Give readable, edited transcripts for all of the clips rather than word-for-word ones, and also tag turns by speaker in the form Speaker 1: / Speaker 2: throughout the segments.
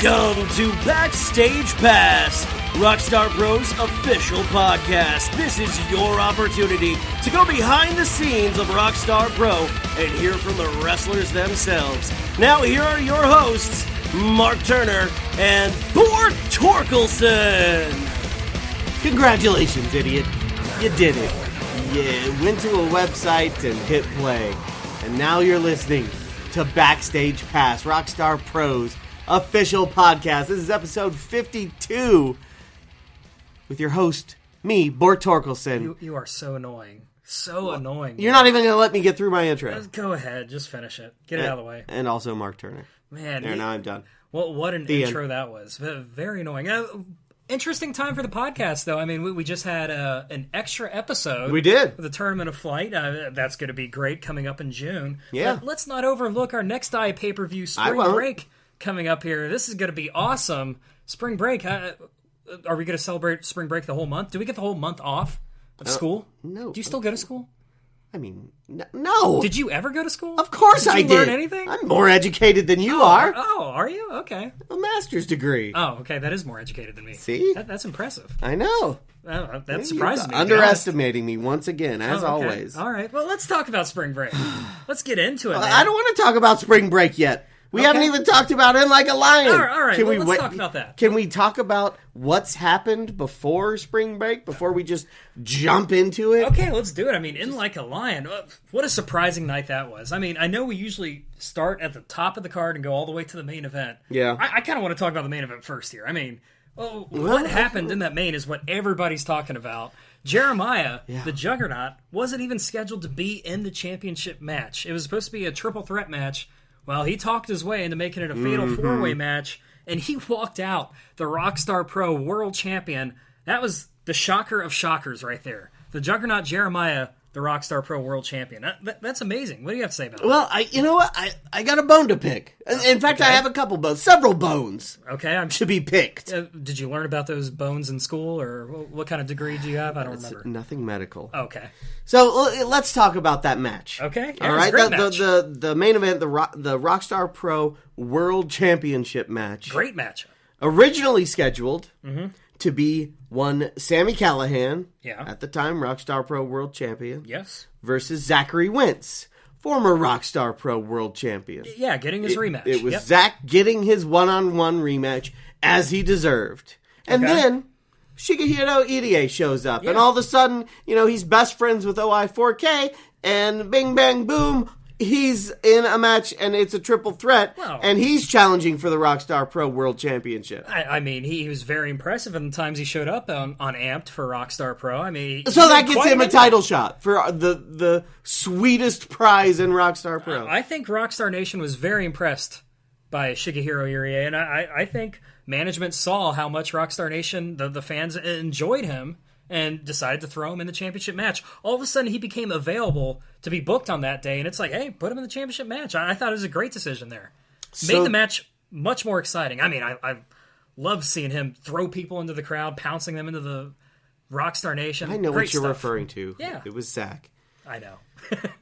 Speaker 1: Welcome to Backstage Pass, Rockstar Pro's official podcast. This is your opportunity to go behind the scenes of Rockstar Pro and hear from the wrestlers themselves. Now here are your hosts, Mark Turner and Bort Torkelson.
Speaker 2: Congratulations, idiot. You did it. You went to a website and hit play. And now you're listening to Backstage Pass, Rockstar Pro's official podcast. This is episode 52 with your host, me, Bort Torkelson.
Speaker 3: You are so annoying. So annoying.
Speaker 2: You're not even going to let me get through my intro.
Speaker 3: Go ahead. Just finish it. Get it out of the way.
Speaker 2: And also Mark Turner.
Speaker 3: Man.
Speaker 2: There, now I'm done.
Speaker 3: Well, what an
Speaker 2: The
Speaker 3: intro
Speaker 2: end.
Speaker 3: that was. Very annoying. Interesting time for the podcast, though. I mean, we just had an extra episode.
Speaker 2: We did.
Speaker 3: The Tournament of Flight. That's going to be great coming up in June.
Speaker 2: Yeah.
Speaker 3: But let's not overlook our next pay-per-view Spring Break coming up here. This is going to be awesome. Spring Break. Are we going to celebrate Spring Break the whole month? Do we get the whole month off of school?
Speaker 2: No.
Speaker 3: Do you still go to school?
Speaker 2: I mean, no.
Speaker 3: Did you ever go to school?
Speaker 2: Of course I did.
Speaker 3: Did you learn anything?
Speaker 2: I'm more educated than you are.
Speaker 3: Oh, are you? Okay.
Speaker 2: A master's degree.
Speaker 3: Oh, okay. That is more educated than me.
Speaker 2: See?
Speaker 3: That's impressive.
Speaker 2: I know.
Speaker 3: That surprises me.
Speaker 2: Underestimating me once again, as always.
Speaker 3: All right. Well, let's talk about Spring Break. Let's get into it, man.
Speaker 2: I don't want to talk about Spring Break yet. We haven't even talked about In Like a Lion.
Speaker 3: All right. Let's talk about that.
Speaker 2: Can we talk about what's happened before Spring Break, before we just jump into it?
Speaker 3: Okay, let's do it. I mean, In Like a Lion, what a surprising night that was. I mean, I know we usually start at the top of the card and go all the way to the main event.
Speaker 2: Yeah.
Speaker 3: I kind of want to talk about the main event first here. I mean, what happened in that main is what everybody's talking about. Jeremiah, the Juggernaut, wasn't even scheduled to be in the championship match. It was supposed to be a triple threat match. Well, he talked his way into making it a fatal four-way match, and he walked out the Rockstar Pro World Champion. That was the shocker of shockers right there. The Juggernaut Jeremiah, the Rockstar Pro World Champion. That's amazing. What do you have to say about that?
Speaker 2: Well, you know what? I got a bone to pick. In fact, I have a couple bones. Several bones.
Speaker 3: Okay, I'm
Speaker 2: to be picked.
Speaker 3: Did you learn about those bones in school, or what kind of degree do you have? I don't remember.
Speaker 2: Nothing medical.
Speaker 3: Okay.
Speaker 2: So let's talk about that match.
Speaker 3: Okay. Yeah,
Speaker 2: all right.
Speaker 3: Great match.
Speaker 2: The main event, the Rockstar Pro World Championship match.
Speaker 3: Great match.
Speaker 2: Originally scheduled to be one Sami Callihan, at the time Rockstar Pro World Champion, versus Zachary Wentz, former Rockstar Pro World Champion.
Speaker 3: Yeah, getting his rematch.
Speaker 2: It was Zach getting his one-on-one rematch as he deserved. And then Shigehiro Irie shows up, and all of a sudden, he's best friends with OI4K, and bing, bang, boom, he's in a match, and it's a triple threat, and he's challenging for the Rockstar Pro World Championship.
Speaker 3: I mean, he was very impressive in the times he showed up on Amped for Rockstar Pro. I mean,
Speaker 2: so that gets him a title shot for the sweetest prize in Rockstar Pro.
Speaker 3: I think Rockstar Nation was very impressed by Shigehiro Irie, and I think management saw how much Rockstar Nation, the fans, enjoyed him, and decided to throw him in the championship match. All of a sudden, he became available to be booked on that day, and it's like, hey, put him in the championship match. I thought it was a great decision there. Made the match much more exciting. I mean, I love seeing him throw people into the crowd, pouncing them into the Rockstar Nation.
Speaker 2: I know
Speaker 3: Great
Speaker 2: what you're
Speaker 3: stuff.
Speaker 2: referring to.
Speaker 3: Yeah.
Speaker 2: It was Zach.
Speaker 3: I know.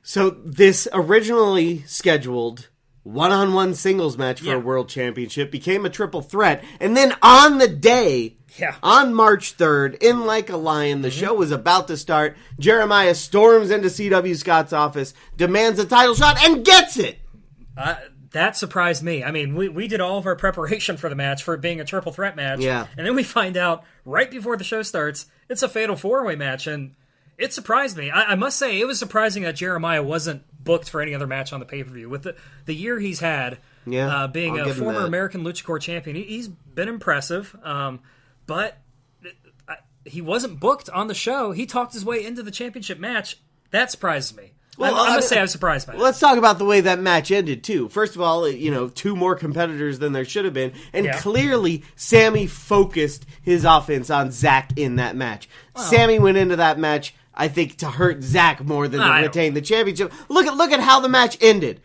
Speaker 2: So this originally scheduled one-on-one singles match for a world championship became a triple threat, and then on the day, on March 3rd, in Like a Lion, the show was about to start. Jeremiah storms into CW Scott's office, demands a title shot, and gets it.
Speaker 3: That surprised me. I mean, we did all of our preparation for the match, for it being a triple threat match, and then we find out right before the show starts, it's a fatal four-way match, and it surprised me. I must say, it was surprising that Jeremiah wasn't booked for any other match on the pay-per-view. With the year he's had, being a former American Lucha Core champion, he's been impressive, but he wasn't booked on the show. He talked his way into the championship match. That surprises me. Well, I must say I was surprised by that.
Speaker 2: Let's talk about the way that match ended, too. First of all, two more competitors than there should have been. And clearly, Sami focused his offense on Zach in that match. Sami went into that match, I think, to hurt Zach more than to retain the championship. Look at how the match ended.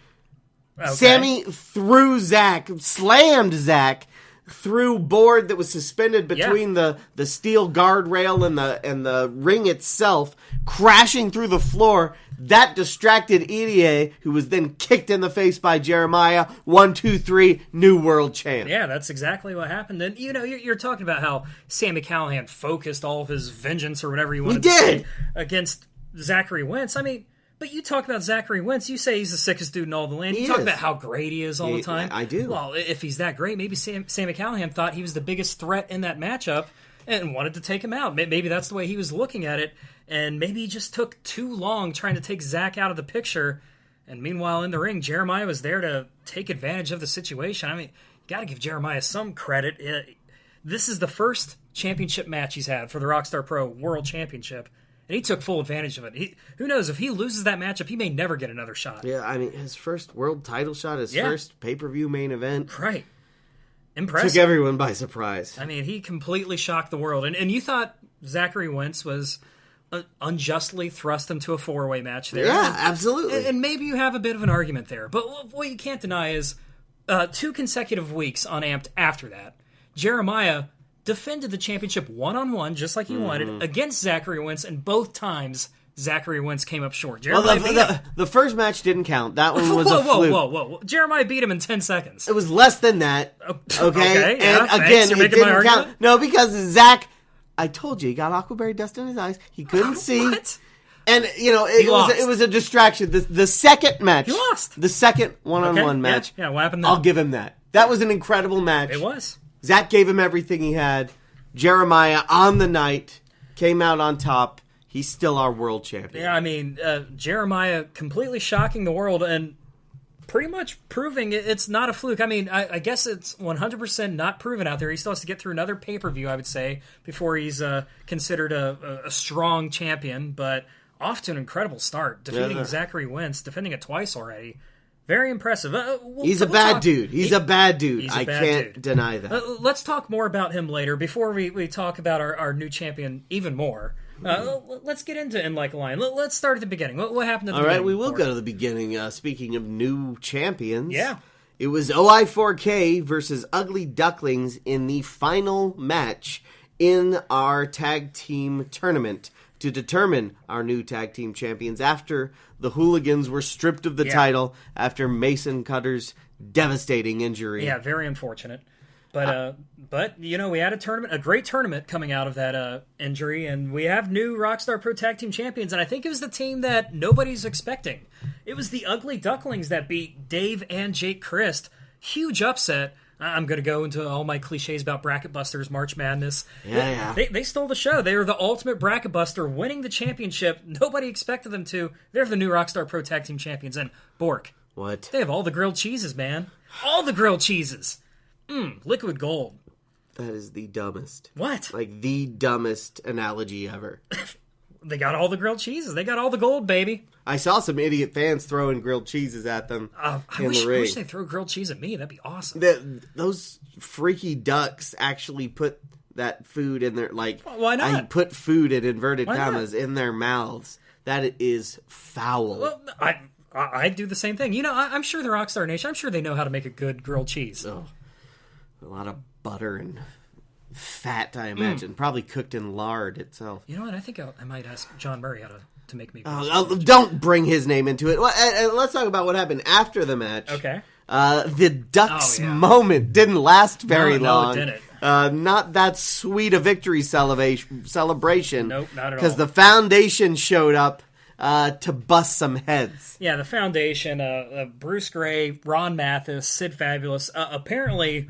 Speaker 2: Sami threw Zach, slammed Zach. through board that was suspended between the steel guardrail and the ring itself, crashing through the floor. That distracted EDA, who was then kicked in the face by Jeremiah. 1, 2, 3, new world champ.
Speaker 3: Yeah, that's exactly what happened. And, you're talking about how Sami Callihan focused all of his vengeance or whatever you wanted to say against Zachary Wentz. I mean, but you talk about Zachary Wentz, you say he's the sickest dude in all the land. You talk about how great he is all the time.
Speaker 2: I do.
Speaker 3: Well, if he's that great, maybe Sami Callihan thought he was the biggest threat in that matchup and wanted to take him out. Maybe that's the way he was looking at it. And maybe he just took too long trying to take Zach out of the picture. And meanwhile, in the ring, Jeremiah was there to take advantage of the situation. I mean, you got to give Jeremiah some credit. This is the first championship match he's had for the Rockstar Pro World Championship. And he took full advantage of it. Who knows, if he loses that matchup, he may never get another shot.
Speaker 2: Yeah, I mean, his first world title shot, his first pay-per-view main event.
Speaker 3: Right. Impressive.
Speaker 2: Took everyone by surprise.
Speaker 3: I mean, he completely shocked the world. And you thought Zachary Wentz was unjustly thrust into a 4-way match there.
Speaker 2: Yeah, absolutely.
Speaker 3: And maybe you have a bit of an argument there. But what you can't deny is 2 consecutive weeks on Amped after that, Jeremiah defended the championship one-on-one, just like he wanted, against Zachary Wentz, and both times Zachary Wentz came up short.
Speaker 2: The first match didn't count. That one was a fluke.
Speaker 3: Whoa. Jeremiah beat him in 10 seconds.
Speaker 2: It was less than that. Okay?
Speaker 3: Yeah,
Speaker 2: and again,
Speaker 3: You're
Speaker 2: it
Speaker 3: making my
Speaker 2: didn't
Speaker 3: argument?
Speaker 2: count. No, because Zach, I told you, he got aquaberry dust in his eyes. He couldn't see.
Speaker 3: What?
Speaker 2: And, it was a distraction. The second match.
Speaker 3: He lost.
Speaker 2: The second one-on-one match.
Speaker 3: Yeah, what happened there?
Speaker 2: I'll give him that. That was an incredible match.
Speaker 3: It was.
Speaker 2: Zach gave him everything he had. Jeremiah, on the night, came out on top. He's still our world champion.
Speaker 3: Yeah, I mean, Jeremiah completely shocking the world and pretty much proving it's not a fluke. I mean, I guess it's 100% not proven out there. He still has to get through another pay-per-view, I would say, before he's considered a strong champion. But off to an incredible start, defeating Zachary Wentz, defending it twice already. Very impressive.
Speaker 2: He's a bad dude. He's a bad dude. I can't deny that.
Speaker 3: Let's talk more about him later. Before we talk about our new champion even more, let's get into In Like a Lion. Let's start at the beginning. What happened at the beginning?
Speaker 2: All right, we will go to the beginning. Speaking of new champions.
Speaker 3: Yeah.
Speaker 2: It was OI4K versus Ugly Ducklings in the final match in our tag team tournament to determine our new tag team champions after the Hooligans were stripped of the title after Mason Cutter's devastating injury.
Speaker 3: Yeah, very unfortunate. But we had a great tournament coming out of that injury, and we have new Rockstar Pro Tag Team Champions, and I think it was the team that nobody's expecting. It was the Ugly Ducklings that beat Dave and Jake Christ. Huge upset. I'm going to go into all my cliches about Bracket Busters, March Madness.
Speaker 2: Yeah.
Speaker 3: They stole the show. They were the ultimate Bracket Buster, winning the championship. Nobody expected them to. They're the new Rockstar Pro Tag Team Champions. And Bork.
Speaker 2: What?
Speaker 3: They have all the grilled cheeses, man. All the grilled cheeses. Liquid gold.
Speaker 2: That is the dumbest.
Speaker 3: What?
Speaker 2: Like, the dumbest analogy ever.
Speaker 3: They got all the grilled cheeses. They got all the gold, baby.
Speaker 2: I saw some idiot fans throwing grilled cheeses at them in the ring.
Speaker 3: I wish they'd throw grilled cheese at me. That'd be awesome.
Speaker 2: Those freaky ducks actually put that food in their, like...
Speaker 3: Why not?
Speaker 2: I put food in inverted commas in their mouths. That is foul.
Speaker 3: Well, I do the same thing. I'm sure the Rockstar Nation, I'm sure they know how to make a good grilled cheese.
Speaker 2: Oh, a lot of butter and fat, I imagine. Probably cooked in lard itself.
Speaker 3: You know what? I think I might ask John Murray how to make me.
Speaker 2: Don't bring his name into it. And let's talk about what happened after the match.
Speaker 3: Okay.
Speaker 2: The Ducks moment didn't last very long.
Speaker 3: No, it didn't.
Speaker 2: Not that sweet a victory celebration.
Speaker 3: Nope, not at all.
Speaker 2: Because the Foundation showed up to bust some heads.
Speaker 3: Yeah, the Foundation, Bruce Gray, Ron Mathis, Sid Fabulous, apparently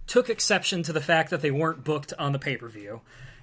Speaker 3: took exception to the fact that they weren't booked on the pay-per-view.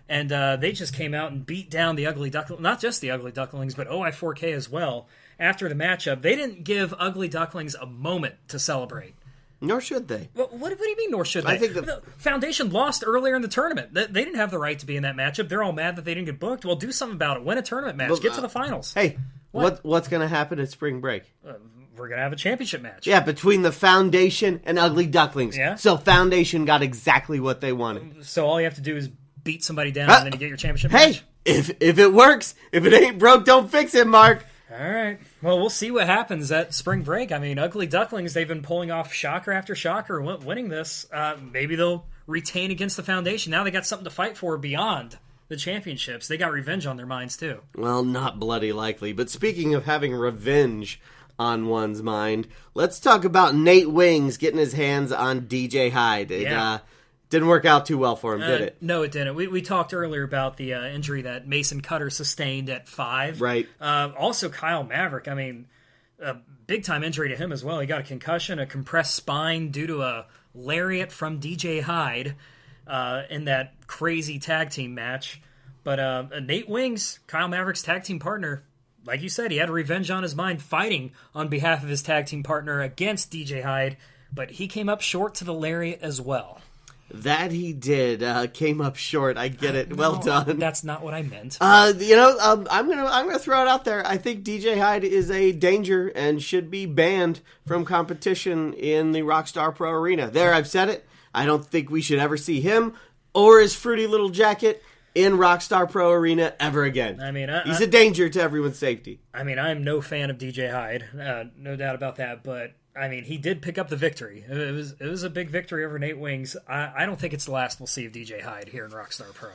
Speaker 3: And they just came out and beat down the Ugly Ducklings, not just the Ugly Ducklings, but OI4K as well. After the matchup, they didn't give Ugly Ducklings a moment to celebrate.
Speaker 2: Nor should they.
Speaker 3: What do you mean, nor should they?
Speaker 2: I think
Speaker 3: the Foundation lost earlier in the tournament. They didn't have the right to be in that matchup. They're all mad that they didn't get booked. Well, do something about it. Win a tournament match. Get to the finals.
Speaker 2: Hey, what's going to happen at spring break?
Speaker 3: We're going to have a championship match.
Speaker 2: Yeah, between the Foundation and Ugly Ducklings.
Speaker 3: Yeah.
Speaker 2: So Foundation got exactly what they wanted.
Speaker 3: So all you have to do is beat somebody down and then you get your championship match?
Speaker 2: Hey, if it works, if it ain't broke, don't fix it, Mark.
Speaker 3: All right. Well, we'll see what happens at spring break. I mean, Ugly Ducklings, they've been pulling off shocker after shocker, winning this. Maybe they'll retain against the Foundation. Now they got something to fight for beyond the championships. They got revenge on their minds, too.
Speaker 2: Well, not bloody likely. But speaking of having revenge on one's mind, let's talk about Nate Wings getting his hands on DJ Hyde. It didn't work out too well for him, did it?
Speaker 3: No, it didn't. We talked earlier about the injury that Mason Cutter sustained at 5.
Speaker 2: Right.
Speaker 3: Also, Kyle Maverick, I mean, a big-time injury to him as well. He got a concussion, a compressed spine due to a lariat from DJ Hyde in that crazy tag team match. But Nate Wings, Kyle Maverick's tag team partner, like you said, he had revenge on his mind fighting on behalf of his tag team partner against DJ Hyde, but he came up short to the lariat as well.
Speaker 2: That he did. Came up short. I get it. Well done.
Speaker 3: That's not what I meant.
Speaker 2: I'm gonna throw it out there. I think DJ Hyde is a danger and should be banned from competition in the Rockstar Pro Arena. There, I've said it. I don't think we should ever see him or his fruity little jacket in Rockstar Pro Arena ever again.
Speaker 3: I mean,
Speaker 2: he's a danger to everyone's safety.
Speaker 3: I mean, I'm no fan of DJ Hyde, no doubt about that, but I mean, he did pick up the victory. It was a big victory over Nate Wings. I don't think it's the last we'll see of DJ Hyde here in Rockstar Pro.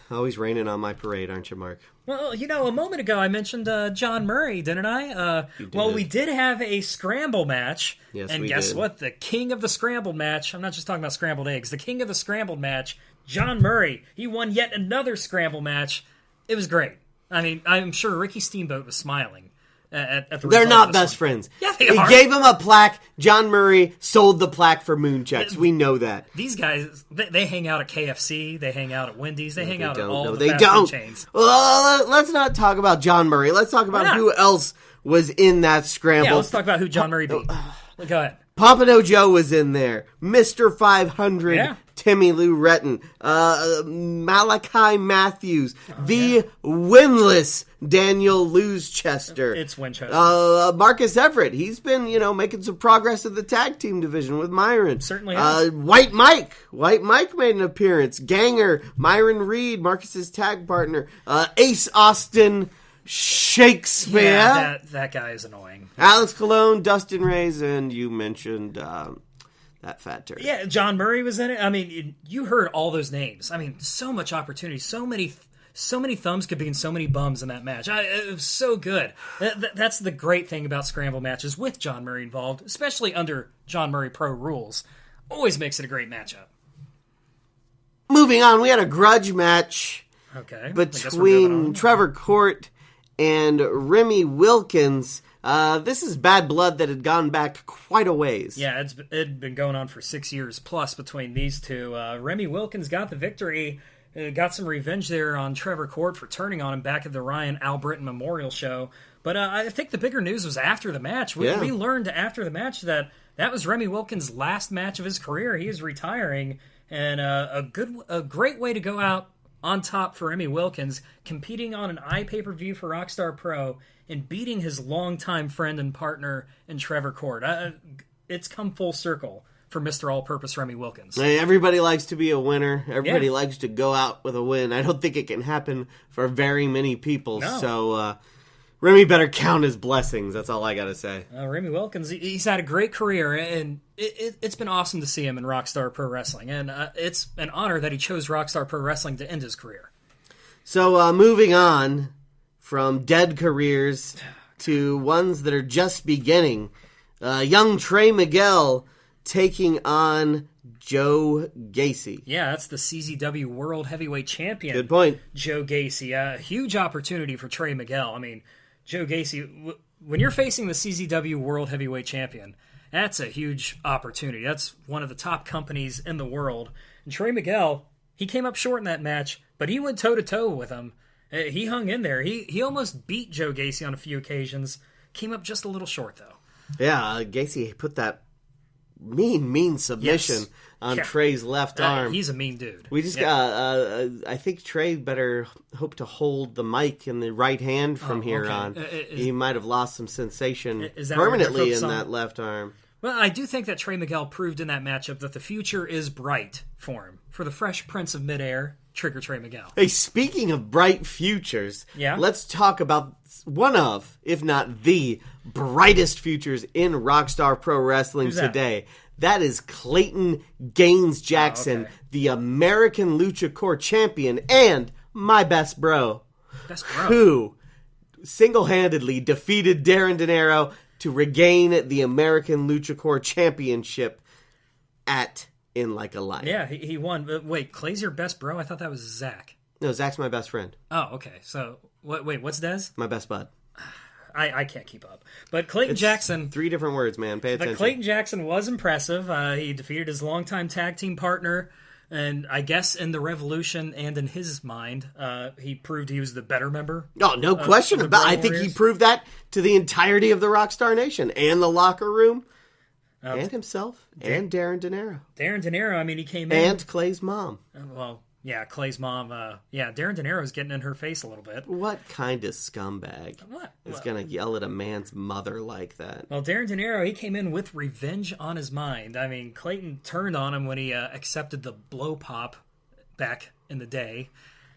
Speaker 2: Always raining on my parade, aren't you, Mark?
Speaker 3: Well, a moment ago I mentioned John Murray, didn't I? Well, we did have a scramble match.
Speaker 2: Yes,
Speaker 3: and
Speaker 2: we
Speaker 3: guess
Speaker 2: did.
Speaker 3: what? The king of the scrambled match, I'm not just talking about scrambled eggs, the king of the scrambled match, John Murray, he won yet another scramble match. It was great. I mean, I'm sure Ricky Steamboat was smiling. At the
Speaker 2: They're not
Speaker 3: of this
Speaker 2: best friends.
Speaker 3: Yeah, they
Speaker 2: He
Speaker 3: are.
Speaker 2: gave him a plaque. John Murray sold the plaque for moon checks. We know that.
Speaker 3: These guys, they hang out at KFC, they hang out at Wendy's, they hang out at all the
Speaker 2: they
Speaker 3: fast food
Speaker 2: don't.
Speaker 3: chains.
Speaker 2: Well, let's not talk about John Murray. Let's talk about who else was in that scramble.
Speaker 3: Yeah, let's talk about who John Murray beat. Go ahead.
Speaker 2: Pompano Joe was in there. Mr. 500,
Speaker 3: Yeah.
Speaker 2: Timmy Lou Retton, Malachi Matthews, the winless Daniel Luzchester.
Speaker 3: It's Winchester.
Speaker 2: Marcus Everett. He's been, making some progress in the tag team division with Myron.
Speaker 3: Certainly has.
Speaker 2: White Mike. White Mike made an appearance. Ganger, Myron Reed, Marcus's tag partner. Ace Austin Shakespeare.
Speaker 3: Yeah, that guy is annoying.
Speaker 2: Alex Colon, Dustin Reyes, and you mentioned that fat turd.
Speaker 3: Yeah, John Murray was in it. I mean, you heard all those names. I mean, so much opportunity, so many thumbs could be in so many bums in that match. It was so good. That's the great thing about scramble matches with John Murray involved, especially under John Murray Pro rules. Always makes it a great matchup.
Speaker 2: Moving on, we had a grudge match between Trevor Court and Remy Wilkins. This is bad blood that had gone back quite a ways.
Speaker 3: Yeah, it'd been going on for 6 years plus between these two. Remy Wilkins got the victory, got some revenge there on Trevor Court for turning on him back at the Ryan Albritton Memorial Show. But I think the bigger news was after the match. We learned after the match that was Remy Wilkins' last match of his career. He is retiring, and a great way to go out on top for Remy Wilkins, competing on an iPPV for Rockstar Pro and beating his longtime friend and partner in Trevor Court. It's come full circle for Mr. All-Purpose Remy Wilkins.
Speaker 2: Hey, everybody likes to be a winner. Everybody likes to go out with a win. I don't think it can happen for very many people.
Speaker 3: No.
Speaker 2: So Remy better count his blessings. That's all I got to say.
Speaker 3: Remy Wilkins, he's had a great career, and it's been awesome to see him in Rockstar Pro Wrestling. And it's an honor that he chose Rockstar Pro Wrestling to end his career.
Speaker 2: So moving on from dead careers to ones that are just beginning, young Trey Miguel taking on Joe Gacy.
Speaker 3: Yeah, that's the CZW World Heavyweight Champion.
Speaker 2: Good point.
Speaker 3: Joe Gacy. A huge opportunity for Trey Miguel. I mean, Joe Gacy, when you're facing the CZW World Heavyweight Champion, that's a huge opportunity. That's one of the top companies in the world. And Trey Miguel, he came up short in that match, but he went toe-to-toe with him. He hung in there. He almost beat Joe Gacy on a few occasions. Came up just a little short, though.
Speaker 2: Yeah, Gacy put that mean submission on Trey's left arm.
Speaker 3: He's a mean dude.
Speaker 2: We just got. I think Trey better hope to hold the mic in the right hand from here on. He might have lost some sensation permanently in that left arm.
Speaker 3: Well, I do think that Trey Miguel proved in that matchup that the future is bright for him. For the Fresh Prince of Midair, Trigger Trey Miguel.
Speaker 2: Hey, speaking of bright futures,
Speaker 3: Yeah?
Speaker 2: let's talk about one of, if not the brightest futures in Rockstar Pro Wrestling
Speaker 3: Who's that?
Speaker 2: today. That is Clayton Gaines Jackson,
Speaker 3: okay.
Speaker 2: the American Lucha Core champion and my best bro,
Speaker 3: Best bro.
Speaker 2: who single-handedly defeated Darren De Niro to regain the American Lucha Core championship at In Like a Lion.
Speaker 3: Yeah, he won. Wait, Clay's your best bro? I thought that was Zach.
Speaker 2: No, Zach's my best friend.
Speaker 3: Oh, okay. So, wait, what's Dez?
Speaker 2: My best bud.
Speaker 3: I can't keep up. But Clayton Jackson...
Speaker 2: 3 different words, man. Pay attention.
Speaker 3: But Clayton Jackson was impressive. He defeated his longtime tag team partner, and I guess in the Revolution and in his mind, he proved he was the better member.
Speaker 2: Oh, no question about it. I think he proved that to the entirety of the Rockstar Nation and the locker room and himself and Darren De Niro.
Speaker 3: Darren De Niro, I mean, he came in...
Speaker 2: And Clay's mom.
Speaker 3: Well, yeah, Clay's mom. Darren De Niro's getting in her face a little bit.
Speaker 2: What kind of scumbag
Speaker 3: What?
Speaker 2: is going to yell at a man's mother like that?
Speaker 3: Well, Darren De Niro, he came in with revenge on his mind. I mean, Clayton turned on him when he accepted the blow pop back in the day.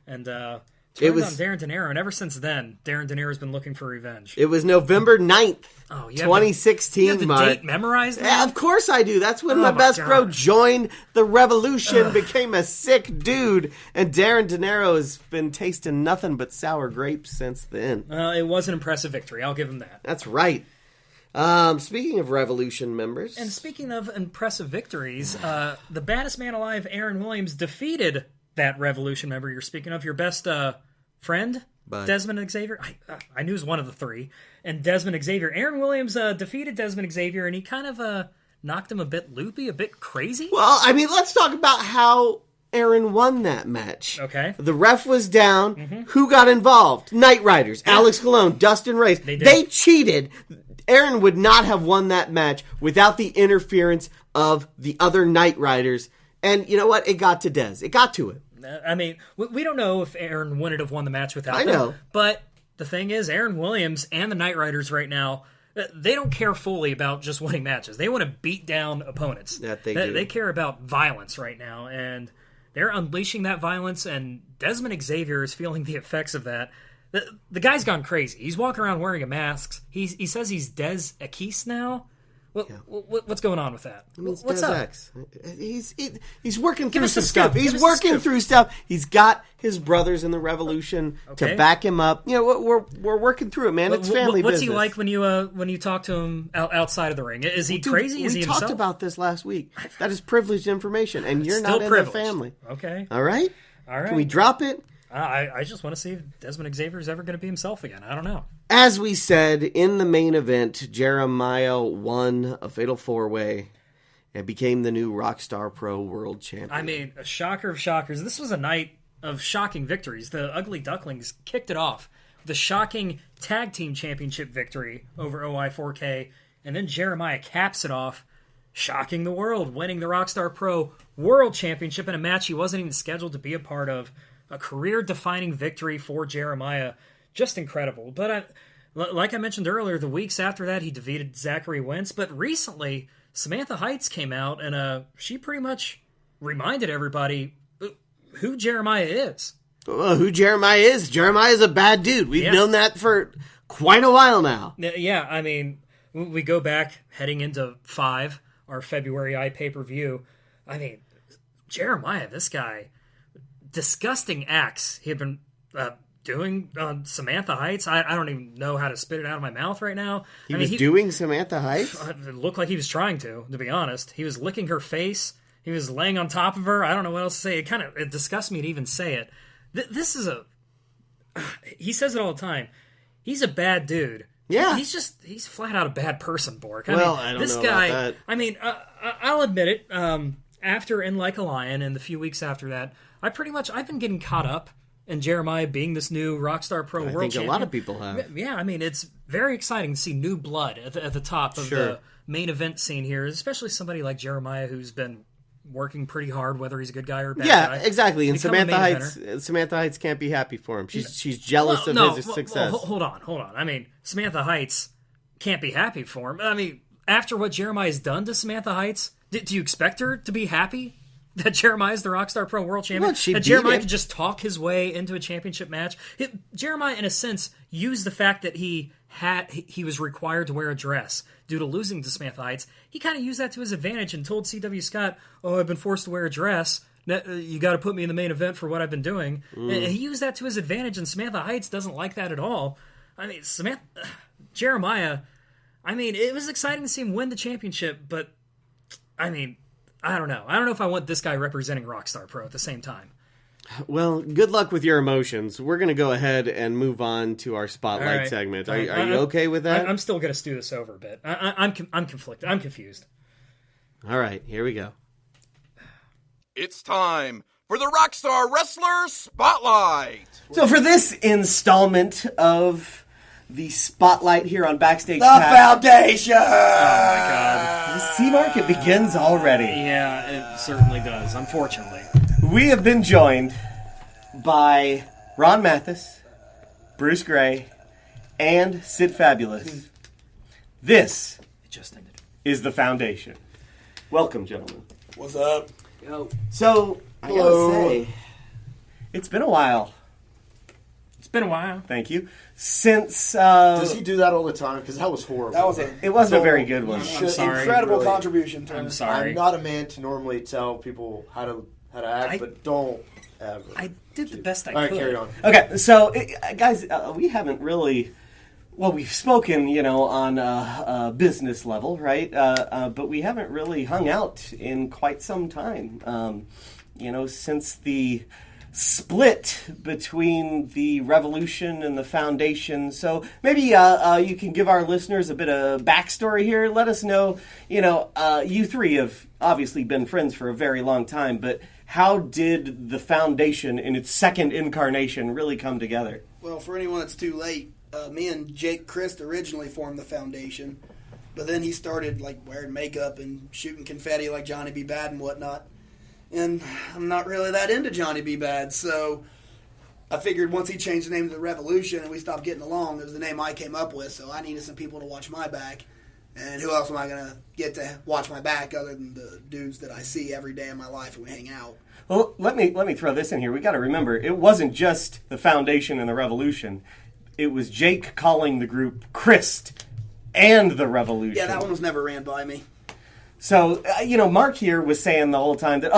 Speaker 3: And turned on Darren De Niro. And ever since then, Darren De Niro's been looking for revenge.
Speaker 2: It was November 9th,
Speaker 3: Oh,
Speaker 2: 2016,
Speaker 3: you have the
Speaker 2: Mark.
Speaker 3: date memorized now?
Speaker 2: Yeah, of course I do. That's when my best bro joined the Revolution, became a sick dude, and Darren De Niro has been tasting nothing but sour grapes since then.
Speaker 3: It was an impressive victory. I'll give him that.
Speaker 2: That's right. Speaking of Revolution members...
Speaker 3: And speaking of impressive victories, the baddest man alive, Aaron Williams, defeated that Revolution member you're speaking of, your best friend, Desmond Xavier. I knew it was one of the 3. And Desmond Xavier. Aaron Williams defeated Desmond Xavier, and he kind of knocked him a bit loopy, a bit crazy.
Speaker 2: Well, I mean, let's talk about how Aaron won that match.
Speaker 3: Okay.
Speaker 2: The ref was down. Mm-hmm. Who got involved? Night Riders, Alex Colon, Dustin Reyes. They cheated. Aaron would not have won that match without the interference of the other Night Riders. And you know what? It got to Dez. It got to him.
Speaker 3: I mean, we don't know if Aaron wouldn't have won the match without them.
Speaker 2: I know.
Speaker 3: But the thing is, Aaron Williams and the Night Riders right now, they don't care fully about just winning matches. They want to beat down opponents.
Speaker 2: That they do.
Speaker 3: They care about violence right now, and they're unleashing that violence, and Desmond Xavier is feeling the effects of that. The guy's gone crazy. He's walking around wearing a mask. He says he's Des Akis now. What's going on with that?
Speaker 2: I mean,
Speaker 3: What's
Speaker 2: Des
Speaker 3: up?
Speaker 2: X. He's working through
Speaker 3: us
Speaker 2: some
Speaker 3: the
Speaker 2: stuff.
Speaker 3: scoop.
Speaker 2: He's
Speaker 3: Give us the
Speaker 2: working
Speaker 3: scoop.
Speaker 2: through stuff. He's got his brothers in the Revolution to back him up. You know, we're working through it, man. It's family
Speaker 3: What's
Speaker 2: business.
Speaker 3: he like when you talk to him outside of the ring? Is he crazy? Is he
Speaker 2: We
Speaker 3: himself?
Speaker 2: talked about this last week. That is privileged information, and you're
Speaker 3: Still
Speaker 2: not
Speaker 3: privileged.
Speaker 2: in the family.
Speaker 3: Okay.
Speaker 2: All right?
Speaker 3: All right.
Speaker 2: Can we drop it?
Speaker 3: I just want to see if Desmond Xavier is ever going to be himself again. I don't know.
Speaker 2: As we said, in the main event, Jeremiah won a Fatal 4-Way and became the new Rockstar Pro World Champion.
Speaker 3: I mean, a shocker of shockers. This was a night of shocking victories. The Ugly Ducklings kicked it off. The shocking Tag Team Championship victory over OI4K. And then Jeremiah caps it off, shocking the world, winning the Rockstar Pro World Championship in a match he wasn't even scheduled to be a part of. A career-defining victory for Jeremiah. Just incredible. But like I mentioned earlier, the weeks after that, he defeated Zachary Wentz. But recently, Samantha Heights came out, and she pretty much reminded everybody who Jeremiah is.
Speaker 2: Well, who Jeremiah is? Jeremiah is a bad dude. We've known that for quite a while now.
Speaker 3: Yeah, I mean, we go back heading into 5, our February iPPV. I mean, Jeremiah, this guy... disgusting acts he had been doing on Samantha Heights. I don't even know how to spit it out of my mouth right now.
Speaker 2: He was doing Samantha Heights?
Speaker 3: It looked like he was trying to be honest. He was licking her face. He was laying on top of her. I don't know what else to say. It disgusts me to even say it. This is he says it all the time. He's a bad dude.
Speaker 2: Yeah.
Speaker 3: He's flat out a bad person, Bork.
Speaker 2: I don't
Speaker 3: this
Speaker 2: know
Speaker 3: guy,
Speaker 2: about that.
Speaker 3: I mean, I'll admit it. After In Like a Lion and the few weeks after that, I've been getting caught up in Jeremiah being this new Rockstar Pro World Champion.
Speaker 2: I think a lot of people have.
Speaker 3: Yeah, I mean, it's very exciting to see new blood at the top of the main event scene here, especially somebody like Jeremiah who's been working pretty hard, whether he's a good guy or a bad guy.
Speaker 2: Yeah, exactly. And
Speaker 3: Samantha
Speaker 2: Samantha Heights can't be happy for him. She's jealous of his success.
Speaker 3: Hold on. I mean, Samantha Heights can't be happy for him. I mean, after what Jeremiah's done to Samantha Heights, do you expect her to be happy that Jeremiah's the Rockstar Pro World Champion? That Jeremiah could just talk his way into a championship match? Jeremiah, in a sense, used the fact that he was required to wear a dress due to losing to Samantha Heights. He kind of used that to his advantage and told C.W. Scott, "Oh, I've been forced to wear a dress. You got to put me in the main event for what I've been doing." And he used that to his advantage, and Samantha Heights doesn't like that at all. I mean, Jeremiah, I mean, it was exciting to see him win the championship, but, I mean, I don't know. I don't know if I want this guy representing Rockstar Pro at the same time.
Speaker 2: Well, good luck with your emotions. We're going to go ahead and move on to our Spotlight segment. Are you okay with that?
Speaker 3: I'm still going to stew this over a bit. I'm conflicted. I'm confused.
Speaker 2: All right, here we go.
Speaker 4: It's time for the Rockstar Wrestler Spotlight.
Speaker 2: So for this installment of the Spotlight here on Backstage
Speaker 5: The
Speaker 2: Pass,
Speaker 5: Foundation!
Speaker 3: Oh, my God.
Speaker 2: the C-Market begins already.
Speaker 3: Yeah, it certainly does, unfortunately.
Speaker 2: We have been joined by Ron Mathis, Bruce Gray, and Sid Fabulous. This is the Foundation. Welcome, gentlemen.
Speaker 5: What's up?
Speaker 3: Yo.
Speaker 2: So, I gotta say, it's been a while.
Speaker 3: It's been a while.
Speaker 2: Thank you. Since
Speaker 6: Does he do that all the time? Because that was horrible.
Speaker 2: it wasn't a very good one.
Speaker 3: I'm sorry.
Speaker 5: Incredible
Speaker 6: Really.
Speaker 5: contribution.
Speaker 3: I'm sorry.
Speaker 6: I'm not a man to normally tell people how to act, but don't ever.
Speaker 3: I did the best I
Speaker 6: All right,
Speaker 3: could.
Speaker 6: carry on.
Speaker 2: Okay, so guys, we haven't really. Well, we've spoken, on a business level, right? But we haven't really hung out in quite some time. Since the split between the Revolution and the Foundation. So maybe you can give our listeners a bit of backstory here. Let us know, you three have obviously been friends for a very long time, but how did the Foundation in its second incarnation really come together?
Speaker 5: Well, for anyone that's too late, me and Jake Christ originally formed the Foundation, but then he started wearing makeup and shooting confetti like Johnny B. Bad and whatnot. And I'm not really that into Johnny B. Bad, so I figured once he changed the name to the Revolution and we stopped getting along, it was the name I came up with, so I needed some people to watch my back. And who else am I going to get to watch my back other than the dudes that I see every day in my life and we hang out?
Speaker 2: Well, let me throw this in here. We got to remember, it wasn't just the Foundation and the Revolution. It was Jake calling the group Christ and the Revolution.
Speaker 5: Yeah, that one was never ran by me.
Speaker 2: So, Mark here was saying the whole time that,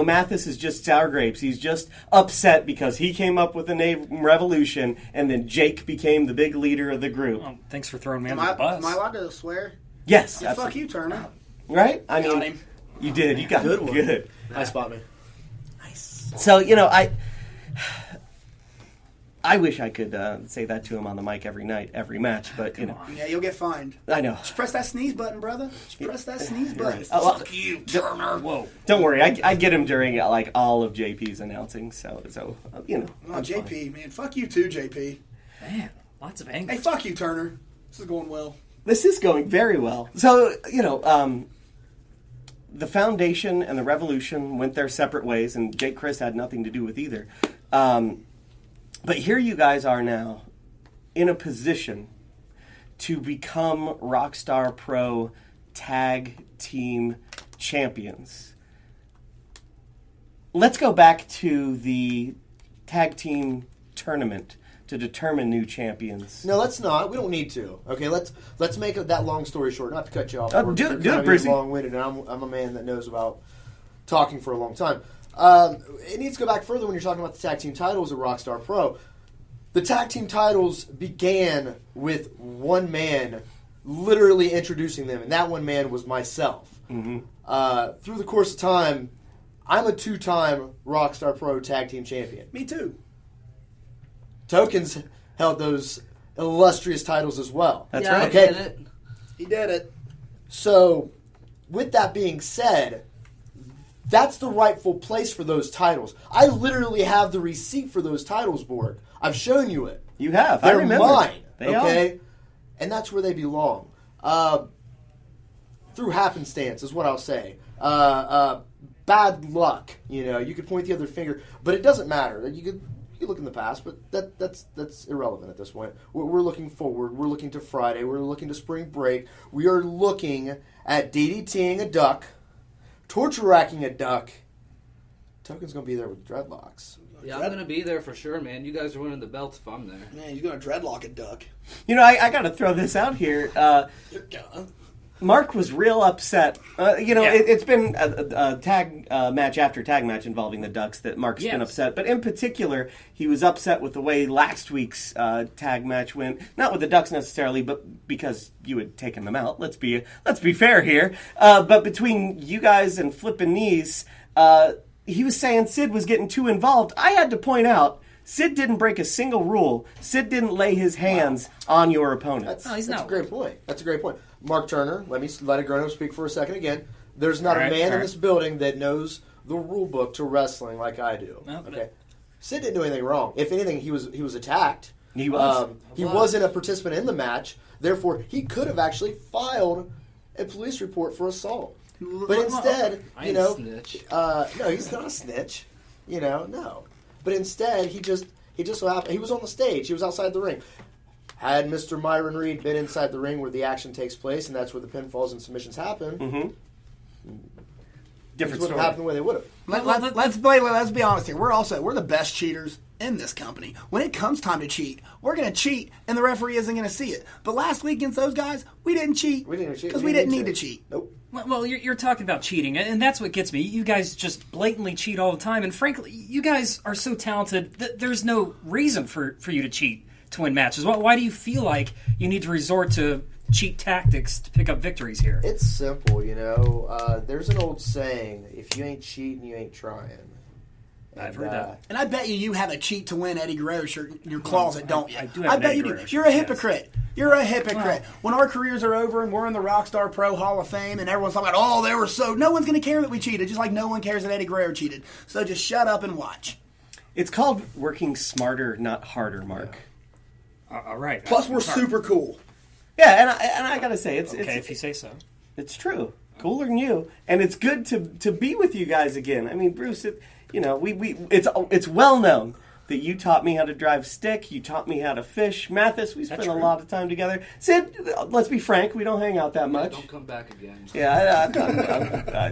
Speaker 2: Mathis is just sour grapes. He's just upset because he came up with the name Revolution, and then Jake became the big leader of the group.
Speaker 3: Well, thanks for throwing me under the bus.
Speaker 5: Am I allowed to swear?
Speaker 2: Yes.
Speaker 5: Yeah, fuck you, Turner.
Speaker 2: Right?
Speaker 5: Got him.
Speaker 2: You did. You got
Speaker 6: Good
Speaker 2: it.
Speaker 6: one.
Speaker 2: Good.
Speaker 6: Nice spot, me.
Speaker 5: Nice.
Speaker 2: So, I wish I could say that to him on the mic every night, every match, but,
Speaker 5: Yeah, you'll get fined.
Speaker 2: I know.
Speaker 5: Just press that sneeze button, brother. Just press that sneeze button.
Speaker 2: Fuck
Speaker 5: you, Turner.
Speaker 3: Whoa.
Speaker 2: Don't worry, I get him during all of JP's announcing, so
Speaker 5: Oh,
Speaker 2: I'm
Speaker 5: JP,
Speaker 2: fine.
Speaker 5: man. Fuck you too, JP.
Speaker 3: Man, lots of anger.
Speaker 5: Hey, fuck you, Turner. This is going well.
Speaker 2: This is going very well. So, the Foundation and the Revolution went their separate ways, and Jake Chris had nothing to do with either. But here you guys are now in a position to become Rockstar Pro Tag Team Champions. Let's go back to the Tag Team Tournament to determine new champions.
Speaker 6: No, let's not. We don't need to. Okay, let's make that long story short. Not to cut you off.
Speaker 2: Do it,
Speaker 6: You're
Speaker 2: Brucey.
Speaker 6: long-winded, and I'm a man that knows about talking for a long time. It needs to go back further when you're talking about the tag team titles at Rockstar Pro. The tag team titles began with one man literally introducing them, and that one man was myself. Mm-hmm. Through the course of time, I'm a 2-time Rockstar Pro Tag Team Champion.
Speaker 5: Me too.
Speaker 6: Tokens held those illustrious titles as well.
Speaker 2: That's
Speaker 5: Yeah,
Speaker 2: right.
Speaker 6: Okay.
Speaker 5: He did it.
Speaker 6: So, with that being said, that's the rightful place for those titles. I literally have the receipt for those titles, Borg. I've shown you it.
Speaker 2: You have.
Speaker 6: They're
Speaker 2: I remember.
Speaker 6: mine.
Speaker 2: They
Speaker 6: okay?
Speaker 2: are.
Speaker 6: And that's where they belong. Through happenstance is what I'll say. Bad luck. You could point the other finger, but it doesn't matter. You could look in the past, but that's irrelevant at this point. We're looking forward. We're looking to Friday. We're looking to spring break. We are looking at DDTing a duck, torture racking a duck, Token's going to be there with dreadlocks.
Speaker 7: Yeah, I'm going to be there for sure, man. You guys are winning the belts if I'm there.
Speaker 5: Man, he's going to dreadlock a duck.
Speaker 2: I got to throw this out here.
Speaker 5: You're gonna.
Speaker 2: Mark was real upset. It's been a tag match after tag match involving the Ducks that Mark's been upset. But in particular, he was upset with the way last week's tag match went. Not with the Ducks necessarily, but because you had taken them out. Let's be fair here. But between you guys and flipping knees, he was saying Sid was getting too involved. I had to point out, Sid didn't break a single rule. Sid didn't lay his hands on your opponent.
Speaker 6: That's a great point. That's a great point. Mark Turner, let a grown-up speak for a second again. There's not a man in this building that knows the rule book to wrestling like I do. No, okay, Sid didn't do anything wrong. If anything, he was attacked.
Speaker 2: He was.
Speaker 6: He wasn't a participant in the match. Therefore, he could have actually filed a police report for assault. But instead,
Speaker 7: snitch.
Speaker 6: No, he's not a snitch. No. But instead, he just so happened he was on the stage. He was outside the ring. Had Mr. Myron Reed been inside the ring where the action takes place, and that's where the pinfalls and submissions happen,
Speaker 2: different
Speaker 6: story. Wouldn't happen the way they would have.
Speaker 5: Let's be honest here. We're the best cheaters in this company. When it comes time to cheat, we're going to cheat, and the referee isn't going to see it. But last week against those guys, we didn't cheat. Because we didn't need to cheat.
Speaker 6: Nope.
Speaker 3: Well, you're talking about cheating, and that's what gets me. You guys just blatantly cheat all the time, and frankly, you guys are so talented that there's no reason for you to cheat to win matches. Why do you feel like you need to resort to cheat tactics to pick up victories here?
Speaker 6: It's simple, There's an old saying, if you ain't cheating, you ain't trying.
Speaker 3: I've heard that.
Speaker 5: And I bet you have a cheat to win Eddie Guerrero shirt in your closet, don't you?
Speaker 3: I do have an
Speaker 5: bet
Speaker 3: Eddie
Speaker 5: you do.
Speaker 3: Guerrero
Speaker 5: You're
Speaker 3: shirt,
Speaker 5: a hypocrite.
Speaker 3: yes.
Speaker 5: You're a hypocrite. When our careers are over and we're in the Rockstar Pro Hall of Fame and everyone's talking about, no one's going to care that we cheated, just like no one cares that Eddie Guerrero cheated. So just shut up and watch.
Speaker 2: It's called working smarter, not harder, Mark.
Speaker 3: All right.
Speaker 5: Plus, we're super cool.
Speaker 2: Yeah, and I gotta say, it's
Speaker 3: if you say so.
Speaker 2: It's true. Cooler than you, and it's good to be with you guys again. I mean, Bruce, it's well known that you taught me how to drive stick. You taught me how to fish. Mathis, we spent a lot of time together. Sid, let's be frank, we don't hang out that much.
Speaker 7: Don't come back again.
Speaker 2: Yeah,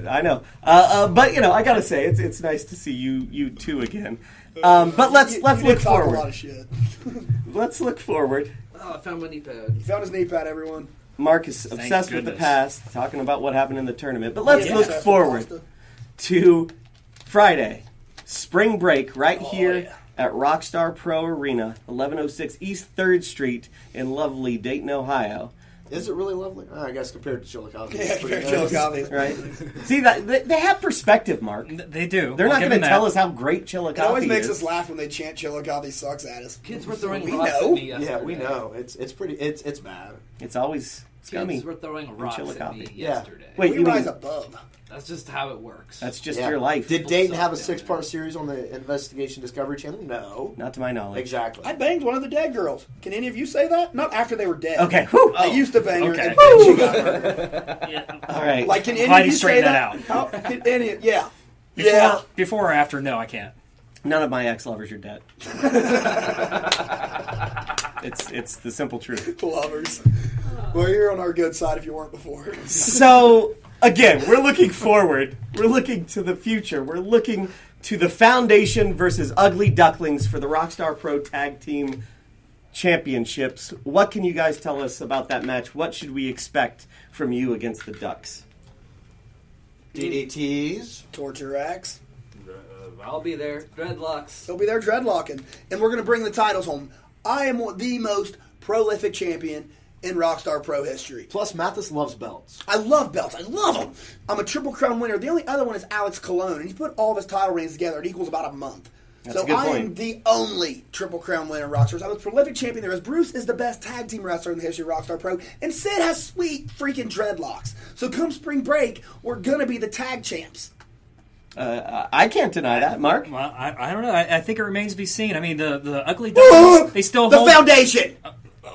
Speaker 2: I know. But I gotta say, it's nice to see you two again. But let's look forward.
Speaker 5: A lot of shit.
Speaker 2: Let's look forward.
Speaker 7: Oh, I found my knee pad.
Speaker 5: He found his knee pad, everyone.
Speaker 2: Mark is obsessed with the past, talking about what happened in the tournament. But let's look forward to Friday, spring break, right here at Rockstar Pro Arena, 1106 East 3rd Street in lovely Dayton, Ohio.
Speaker 6: Is it really lovely? I guess compared to Chillicothe.
Speaker 5: Yeah, compared to Chillicothe.
Speaker 2: Right? See, they have perspective, Mark.
Speaker 3: They do.
Speaker 2: They're not going to tell us how great Chillicothe is.
Speaker 5: It always makes us laugh when they chant Chillicothe sucks at us.
Speaker 7: Kids were throwing rocks at me yesterday.
Speaker 6: Yeah, we know. It's bad.
Speaker 2: It's always scummy.
Speaker 7: Kids were throwing rocks at me yesterday.
Speaker 2: Wait,
Speaker 5: we
Speaker 2: you
Speaker 5: rise
Speaker 2: mean
Speaker 5: above.
Speaker 7: That's just how it works.
Speaker 2: That's just your life.
Speaker 6: Did Dayton have a 6-part series on the Investigation Discovery Channel? No.
Speaker 2: Not to my knowledge.
Speaker 6: Exactly.
Speaker 5: I banged one of the dead girls. Can any of you say that? Not after they were dead.
Speaker 2: Okay. Whew.
Speaker 5: I used to bang her
Speaker 3: Okay.
Speaker 5: and then she got murdered.
Speaker 3: Yeah.
Speaker 2: All right.
Speaker 5: Like, can any
Speaker 3: Glad
Speaker 5: of you
Speaker 3: you
Speaker 5: say
Speaker 3: straightened
Speaker 5: that?
Speaker 3: that out.
Speaker 5: Can any? Yeah.
Speaker 3: Before or after? No, I can't.
Speaker 2: None of my ex-lovers are dead. It's the simple truth.
Speaker 5: Lovers. Well, you're on our good side if you weren't before.
Speaker 2: So, again, we're looking forward. We're looking to the future. We're looking to the Foundation versus Ugly Ducklings for the Rockstar Pro Tag Team Championships. What can you guys tell us about that match? What should we expect from you against the Ducks?
Speaker 6: DDTs.
Speaker 5: Torture racks.
Speaker 7: I'll be there. Dreadlocks.
Speaker 5: They'll be there dreadlocking. And we're going to bring the titles home. I am the most prolific champion in Rockstar Pro history.
Speaker 6: Plus, Mathis loves belts.
Speaker 5: I love belts. I love them. I'm a Triple Crown winner. The only other one is Alex Colon. And you put all of his title reigns together, it equals about a month.
Speaker 2: That's
Speaker 5: so
Speaker 2: a good
Speaker 5: I
Speaker 2: point.
Speaker 5: am the only Triple Crown winner in Rockstar. I'm a prolific champion there. As Bruce is the best tag team wrestler in the history of Rockstar Pro. And Sid has sweet freaking dreadlocks. So come spring break, we're going to be the tag champs.
Speaker 2: I can't deny that, Mark.
Speaker 3: Well, I don't know. I think it remains to be seen. I mean, the Ugly Ducklings, they still
Speaker 5: The
Speaker 3: hold...
Speaker 5: foundation!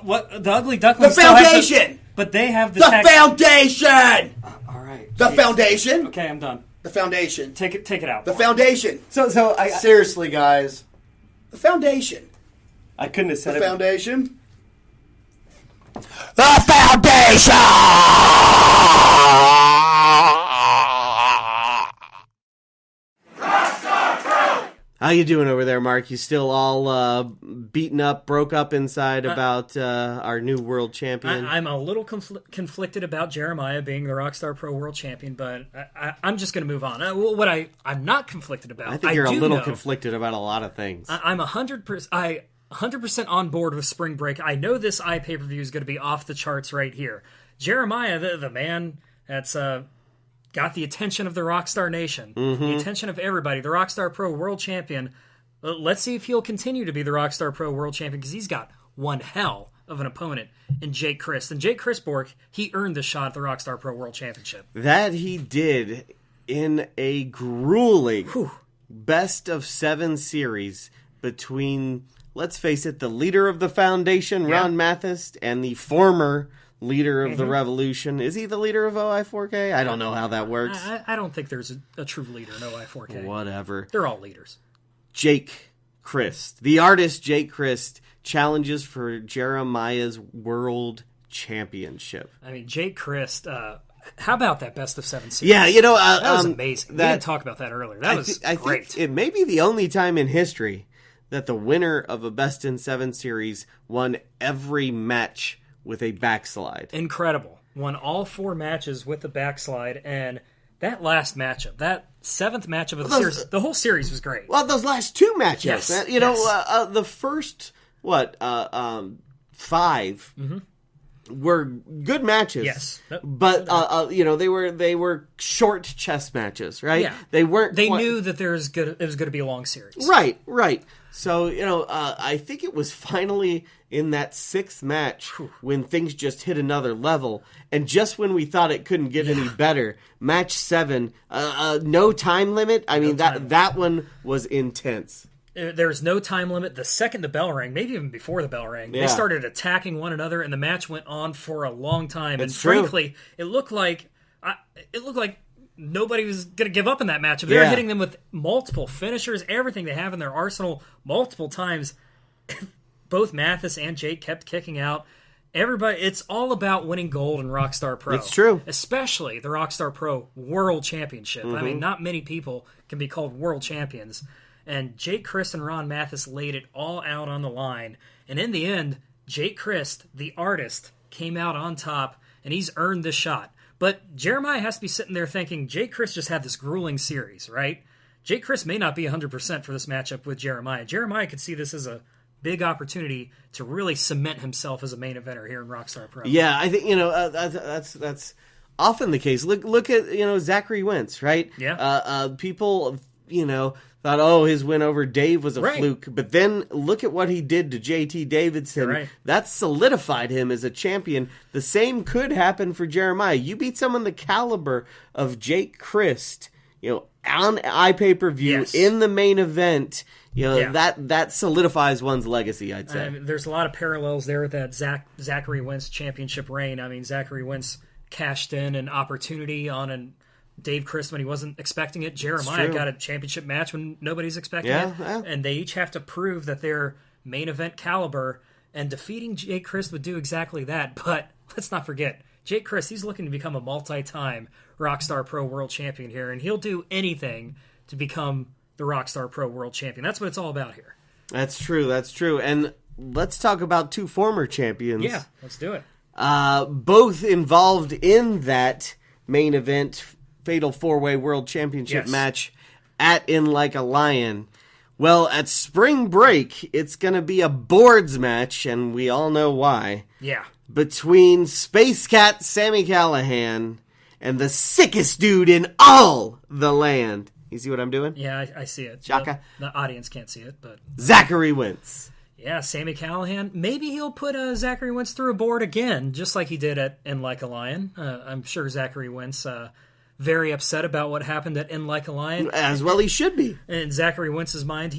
Speaker 3: What? The Ugly Ducklings
Speaker 5: The
Speaker 3: still have
Speaker 5: foundation!
Speaker 3: but they have the...
Speaker 5: The foundation!
Speaker 3: All right.
Speaker 5: The foundation!
Speaker 3: Okay, I'm done.
Speaker 5: The foundation.
Speaker 3: Take it out.
Speaker 5: The foundation.
Speaker 2: So I
Speaker 6: Seriously, guys.
Speaker 5: The foundation.
Speaker 2: I couldn't have said
Speaker 5: The
Speaker 2: it.
Speaker 5: foundation.
Speaker 1: The foundation!
Speaker 8: Rockstar
Speaker 2: How you doing over there, Mark? You still all beaten up, broke up inside about our new world champion?
Speaker 3: I'm a little conflicted about Jeremiah being the Rockstar Pro World Champion, but I'm just going to move on. I'm not conflicted about.
Speaker 2: I think you're a little conflicted about a lot of things.
Speaker 3: I'm 100% on board with Spring Break. I know this iPPV is going to be off the charts right here. Jeremiah, the man that's got the attention of the Rockstar Nation, the attention of everybody, the Rockstar Pro World Champion. Let's see if he'll continue to be the Rockstar Pro World Champion, because he's got one hell of an opponent in Jake Christ. And Jake Christborg, he earned the shot at the Rockstar Pro World Championship.
Speaker 2: That he did in a grueling best-of-7 series between, let's face it, the leader of the Foundation, Ron Mathis, and the former leader of the Revolution. Is he the leader of OI4K? I don't know how that works.
Speaker 3: I don't think there's a true leader in OI4K.
Speaker 2: Whatever.
Speaker 3: They're all leaders.
Speaker 2: Jake Christ. The artist Jake Christ challenges for Jeremiah's World Championship.
Speaker 3: I mean, Jake Christ, how about that best-of-7 series?
Speaker 2: Yeah,
Speaker 3: that was amazing. We didn't talk about that earlier. That was great.
Speaker 2: I think it may be the only time in history that the winner of a best-in-7 series won every match with a backslide.
Speaker 3: Incredible. Won all 4 matches with the backslide, and that last matchup, that 7th matchup of the series, the whole series was great.
Speaker 2: Well, those last 2 matchups,
Speaker 3: yes,
Speaker 2: the first, 5 were good matches.
Speaker 3: Yes.
Speaker 2: But, they were short chess matches, right?
Speaker 3: Yeah.
Speaker 2: They weren't.
Speaker 3: They knew that it was going to be a long series.
Speaker 2: Right. So, I think it was finally in that 6th match when things just hit another level. And just when we thought it couldn't get any better, match 7, no time limit. I mean, that one was intense.
Speaker 3: There's no time limit. The second the bell rang, maybe even before the bell rang, they started attacking one another, and the match went on for a long time. And frankly, it looked like nobody was going to give up in that matchup. They were hitting them with multiple finishers, everything they have in their arsenal, multiple times. Both Mathis and Jake kept kicking out. Everybody, it's all about winning gold in Rockstar Pro.
Speaker 2: It's true.
Speaker 3: Especially the Rockstar Pro World Championship. I mean, not many people can be called world champions. And Jake Christ and Ron Mathis laid it all out on the line. And in the end, Jake Christ, the artist, came out on top, and he's earned this shot. But Jeremiah has to be sitting there thinking, Jake Christ just had this grueling series, right? Jake Christ may not be 100% for this matchup with Jeremiah. Jeremiah could see this as a big opportunity to really cement himself as a main eventer here in Rockstar Pro.
Speaker 2: Yeah, I think that's often the case. Look at Zachary Wentz, right?
Speaker 3: Yeah.
Speaker 2: People thought, his win over Dave was a fluke, but then look at what he did to JT Davidson.
Speaker 3: Right.
Speaker 2: That solidified him as a champion. The same could happen for Jeremiah. You beat someone the caliber of Jake Christ, on iPPV in the main event. That solidifies one's legacy, I'd say.
Speaker 3: There's a lot of parallels there with that Zachary Wentz championship reign. I mean, Zachary Wentz cashed in an opportunity on Dave Christ when he wasn't expecting it. Jeremiah got a championship match when nobody's expecting it. Yeah. And they each have to prove that they're main event caliber, and defeating Jake Christ would do exactly that. But let's not forget, Jake Christ, he's looking to become a multi-time Rockstar Pro World Champion here, and he'll do anything to become the Rockstar Pro World Champion. That's what it's all about here. That's
Speaker 2: true. And let's talk about 2 former champions.
Speaker 3: Yeah, let's do it.
Speaker 2: Both involved in that main event Fatal 4-Way World Championship match at In Like a Lion. Well, at Spring Break, it's going to be a boards match, and we all know why.
Speaker 3: Yeah.
Speaker 2: Between Space Cat Sami Callihan and the sickest dude in all the land. You see what I'm doing?
Speaker 3: Yeah, I see it.
Speaker 2: Shaka?
Speaker 3: The audience can't see it, but...
Speaker 2: Zachary Wentz.
Speaker 3: Yeah, Sami Callihan. Maybe he'll put Zachary Wentz through a board again, just like he did at In Like a Lion. I'm sure Zachary Wentz... very upset about what happened at In Like a Lion.
Speaker 2: As well he should be.
Speaker 3: In Zachary Wentz's mind,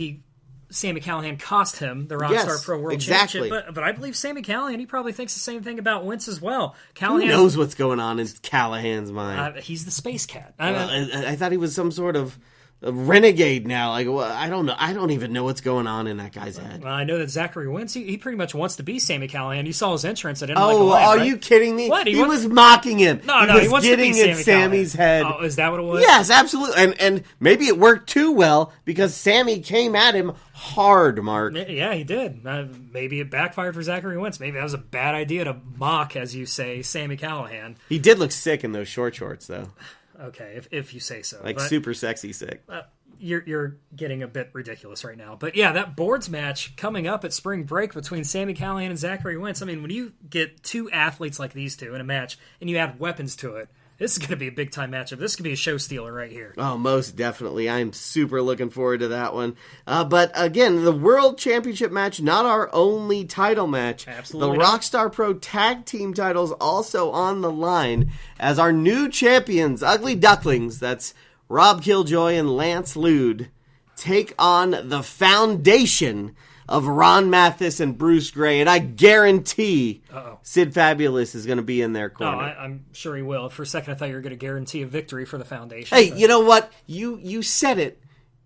Speaker 3: Sami Callihan cost him the Rockstar Pro World Championship. But I believe Sami Callihan, he probably thinks the same thing about Wentz as well.
Speaker 2: Who knows what's going on in Callihan's mind?
Speaker 3: He's the Space Cat.
Speaker 2: I thought he was some sort of renegade now. Like, well, I don't know. I don't even know what's going on in that guy's head.
Speaker 3: Well, I know that Zachary Wentz, he pretty much wants to be Sami Callihan. You saw his entrance. I didn't
Speaker 2: are
Speaker 3: right?
Speaker 2: you kidding me?
Speaker 3: What?
Speaker 2: He was mocking him.
Speaker 3: No,
Speaker 2: he
Speaker 3: he wants
Speaker 2: getting
Speaker 3: to be
Speaker 2: in Sammy's head.
Speaker 3: Oh, is that what it was?
Speaker 2: Yes, absolutely. And maybe it worked too well because Sammy came at him hard, Mark.
Speaker 3: Yeah, he did. Maybe it backfired for Zachary Wentz. Maybe that was a bad idea to mock, as you say, Sami Callihan.
Speaker 2: He did look sick in those short shorts, though.
Speaker 3: Okay, if you say so.
Speaker 2: Like, super sexy sick.
Speaker 3: You're getting a bit ridiculous right now. But yeah, that boards match coming up at spring break between Sami Callihan and Zachary Wentz. I mean, when you get two athletes like these two in a match and you add weapons to it, this is going to be a big-time matchup. This could be a show stealer right here.
Speaker 2: Oh, most definitely. I'm super looking forward to that one. But again, the World Championship match, not our only title match.
Speaker 3: Absolutely.
Speaker 2: The Rockstar Pro Tag Team titles also on the line as our new champions, Ugly Ducklings, that's Rob Killjoy and Lance Lude, take on the foundation of Ron Mathis and Bruce Gray, and I guarantee Sid Fabulous is going to be in their corner.
Speaker 3: Oh, I'm sure he will. For a second, I thought you were going to guarantee a victory for the Foundation.
Speaker 2: Hey, you know what? You said it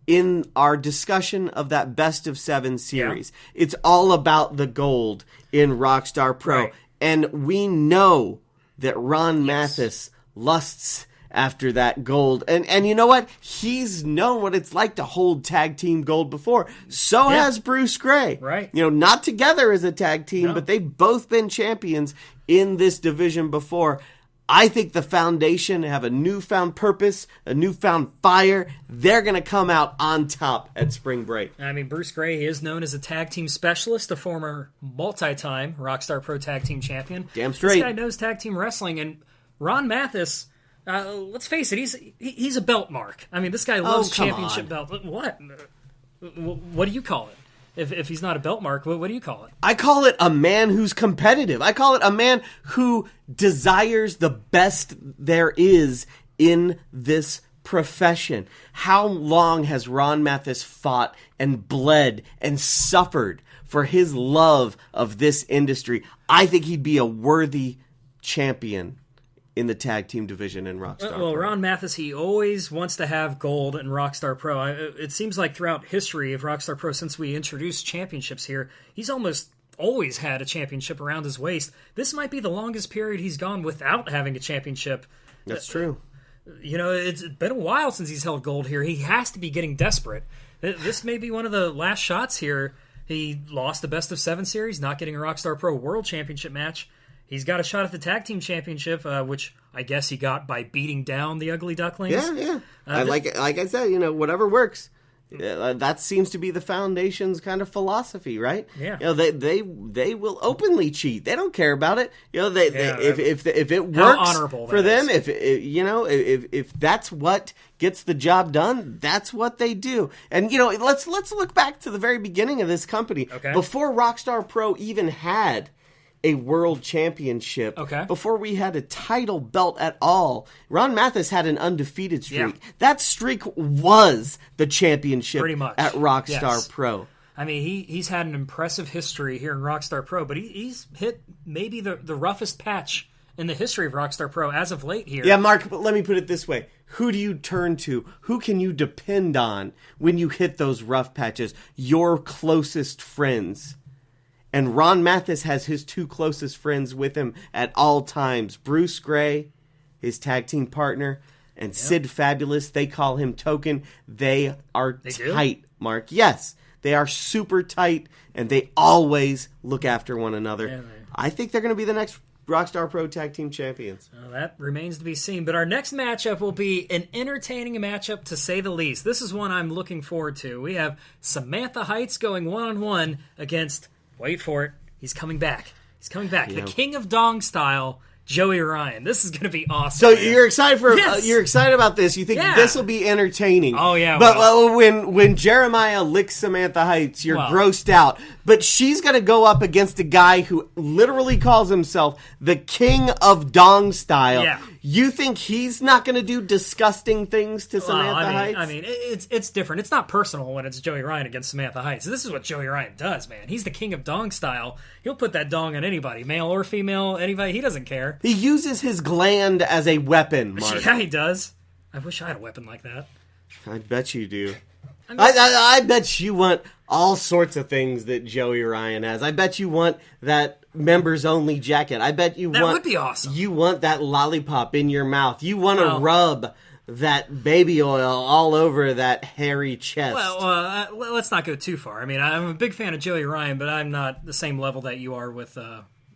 Speaker 2: in our discussion of that Best of 7 series. Yeah. It's all about the gold in Rockstar Pro, right. And we know that Ron Mathis lusts after that gold. And you know what? He's known what it's like to hold tag team gold before. So has Bruce Gray.
Speaker 3: Right.
Speaker 2: You know, not together as a tag team, but they've both been champions in this division before. I think the Foundation have a newfound purpose, a newfound fire. They're going to come out on top at spring break.
Speaker 3: I mean, Bruce Gray, he is known as a tag team specialist, a former multi-time Rockstar Pro Tag Team champion.
Speaker 2: Damn straight.
Speaker 3: This guy knows tag team wrestling, and Ron Mathis, let's face it, he's a belt mark. I mean, this guy loves championship belt. What? What do you call it? If he's not a belt mark, what do you call it?
Speaker 2: I call it a man who's competitive. I call it a man who desires the best there is in this profession. How long has Ron Mathis fought and bled and suffered for his love of this industry? I think he'd be a worthy champion in the tag team division in Rockstar Pro.
Speaker 3: Well, Ron Mathis, he always wants to have gold in Rockstar Pro. It seems like throughout history of Rockstar Pro, since we introduced championships here, he's almost always had a championship around his waist. This might be the longest period he's gone without having a championship.
Speaker 2: That's true.
Speaker 3: You know, it's been a while since he's held gold here. He has to be getting desperate. This may be one of the last shots here. He lost the Best of 7 series, not getting a Rockstar Pro World Championship match. He's got a shot at the Tag Team Championship, which I guess he got by beating down the Ugly Ducklings.
Speaker 2: Yeah. Like I said, you know, whatever works. That seems to be the Foundation's kind of philosophy, right?
Speaker 3: Yeah.
Speaker 2: You know, they will openly cheat. They don't care about it. You know, if it works for them, if that's what gets the job done, that's what they do. And you know, let's look back to the very beginning of this company.
Speaker 3: Okay.
Speaker 2: Before Rockstar Pro even had a world championship.
Speaker 3: Okay.
Speaker 2: Before we had a title belt at all, Ron Mathis had an undefeated streak.
Speaker 3: Yeah.
Speaker 2: That streak was the championship
Speaker 3: Pretty much.
Speaker 2: at Rockstar Pro.
Speaker 3: I mean, he's had an impressive history here in Rockstar Pro, but he's hit maybe the roughest patch in the history of Rockstar Pro as of late here.
Speaker 2: Yeah, Mark, but let me put it this way. Who do you turn to? Who can you depend on when you hit those rough patches? Your closest friends. And Ron Mathis has his two closest friends with him at all times. Bruce Gray, his tag team partner, and Sid Fabulous. They call him Token. They are tight, Mark. Yes, they are super tight, and they always look after one another. Yeah, I think they're going to be the next Rockstar Pro Tag Team Champions.
Speaker 3: Well, that remains to be seen. But our next matchup will be an entertaining matchup, to say the least. This is one I'm looking forward to. We have Samantha Heights going one-on-one against... Wait for it. He's coming back. He's coming back. The King of Dong style, Joey Ryan. This is going to be awesome.
Speaker 2: So you're excited you're excited about this. You think this will be entertaining.
Speaker 3: Oh, yeah.
Speaker 2: But when Jeremiah licks Samantha Heights, you're grossed out. But she's going to go up against a guy who literally calls himself the King of Dong style.
Speaker 3: Yeah.
Speaker 2: You think he's not going to do disgusting things to Samantha Heights?
Speaker 3: I mean, it's different. It's not personal when it's Joey Ryan against Samantha Heights. This is what Joey Ryan does, man. He's the King of Dong style. He'll put that dong on anybody, male or female, anybody. He doesn't care.
Speaker 2: He uses his gland as a weapon, Mark.
Speaker 3: Yeah, he does. I wish I had a weapon like that.
Speaker 2: I bet you do. I bet you want all sorts of things that Joey Ryan has. I bet you want that members-only jacket. I bet you
Speaker 3: that
Speaker 2: want...
Speaker 3: would be awesome.
Speaker 2: You want that lollipop in your mouth. You want to rub that baby oil all over that hairy chest.
Speaker 3: Well, let's not go too far. I mean, I'm a big fan of Joey Ryan, but I'm not the same level that you are with...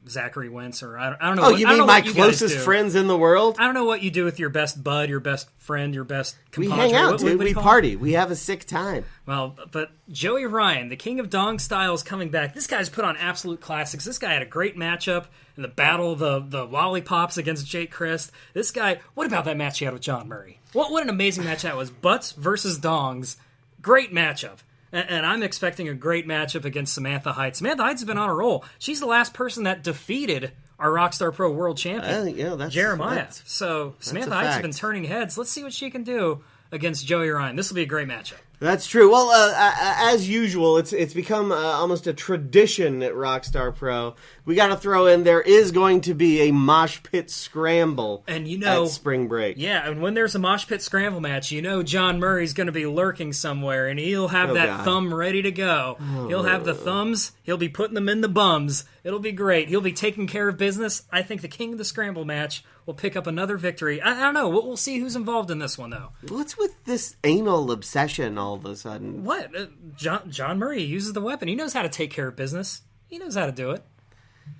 Speaker 3: Zachary Wentz, or I don't know.
Speaker 2: Oh, you mean my closest friends in the world?
Speaker 3: I don't know what you do with your best bud, your best friend, your best compadre.
Speaker 2: We hang out, dude. We party. We have a sick time.
Speaker 3: Well, but Joey Ryan, the king of dong style, is coming back. This guy's put on absolute classics. This guy had a great matchup in the battle of the lollipops against Jake Crist. This guy, what about that match he had with John Murray? What an amazing match that was. Butts versus dongs. Great matchup. And I'm expecting a great matchup against Samantha Heights. Samantha Heights has been on a roll. She's the last person that defeated our Rockstar Pro world champion, Jeremiah. So Samantha Heights has been turning heads. Let's see what she can do against Joey Ryan. This will be a great matchup.
Speaker 2: That's true. Well, as usual, it's become almost a tradition at Rockstar Pro. We got to throw in there is going to be a mosh pit scramble,
Speaker 3: and at
Speaker 2: Spring Break.
Speaker 3: Yeah, and when there's a mosh pit scramble match, John Murray's going to be lurking somewhere, and he'll have thumb ready to go. He'll have the thumbs. He'll be putting them in the bums. It'll be great. He'll be taking care of business. I think the king of the scramble match will pick up another victory. I don't know. We'll see who's involved in this one, though.
Speaker 2: What's with this anal obsession all of a sudden?
Speaker 3: What? John Murray uses the weapon. He knows how to take care of business. He knows how to do it.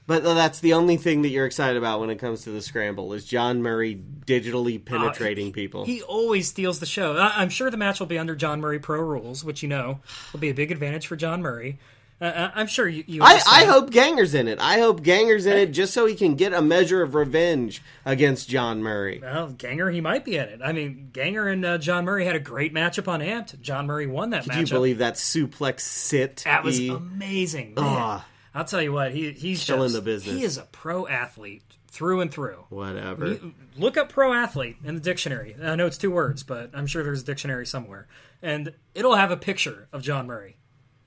Speaker 2: But that's the only thing that you're excited about when it comes to the scramble is John Murray digitally penetrating people.
Speaker 3: He always steals the show. I'm sure the match will be under John Murray Pro rules, which will be a big advantage for John Murray. I'm sure you
Speaker 2: I hope Ganger's in it. I hope Ganger's in it just so he can get a measure of revenge against John Murray.
Speaker 3: Well, Ganger, he might be in it. I mean, Ganger and John Murray had a great matchup on Amped. John Murray won that matchup.
Speaker 2: Could you believe that suplex sit?
Speaker 3: That was amazing. Man. I'll tell you what, he's
Speaker 2: still in the business.
Speaker 3: He is a pro athlete through and through.
Speaker 2: Whatever.
Speaker 3: Look up pro athlete in the dictionary. I know it's 2 words, but I'm sure there's a dictionary somewhere. And it'll have a picture of John Murray.